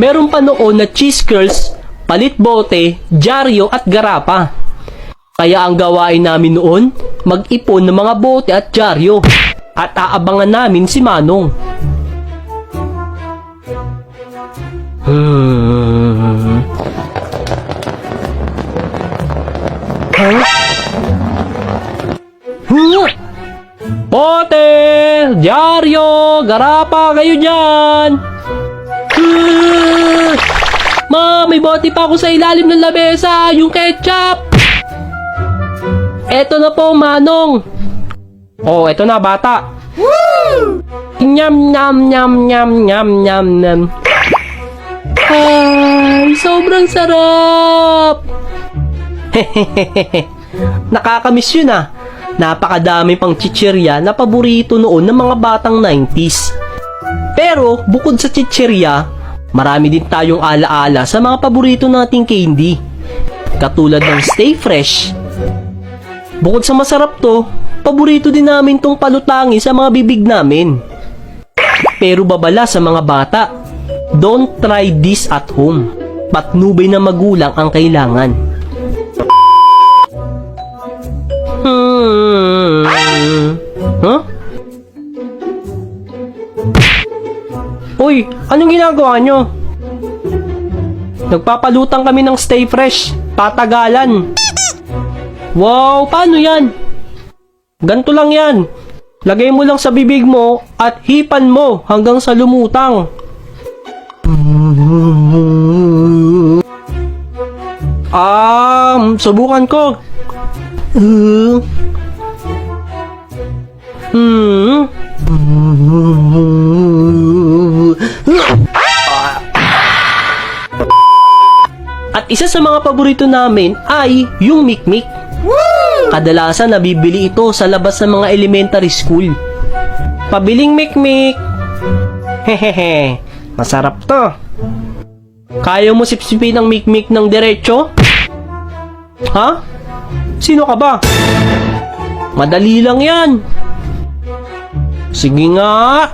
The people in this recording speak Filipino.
Meron pa noon na cheese curls, palit bote, dyaryo at garapa. Kaya ang gawain namin noon, mag-ipon ng mga bote at dyaryo. At aabangan namin si Manong. Bote, dyaryo, garapa, kayo dyan. Ma, may bote pa ako sa ilalim ng lamesa, yung ketchup. Eto na po, Manong. Oh, eto na, bata. Nyam, nyam, nyam, nyam, nyam, nyam, nyam. Ay, sobrang sarap. Nakakamiss yun ah. Napakadami pang chichirya na paborito noon ng mga batang 90s. Pero, bukod sa chichirya, marami din tayong alaala sa mga paborito nating candy. Katulad ng Stay Fresh. Bukod sa masarap to, paborito din namin tong palutangi sa mga bibig namin. Pero babala sa mga bata, don't try this at home. Patnubay na magulang ang kailangan. Huh? Uy, anong ginagawa nyo? Nagpapalutang kami ng Stay Fresh, patagalan. Wow, paano yan? Ganto lang yan. Lagay mo lang sa bibig mo at hipan mo hanggang sa lumutang. Subukan ko. At isa sa mga paborito namin ay yung Mikmik. Kadalasan nabibili ito sa labas ng mga elementary school. Pabiling Mikmik. Hehehe, masarap to. Kaya mo sipsipin ang Mikmik ng diretso? Ha? Sino ka ba? Madali lang yan. Sige nga.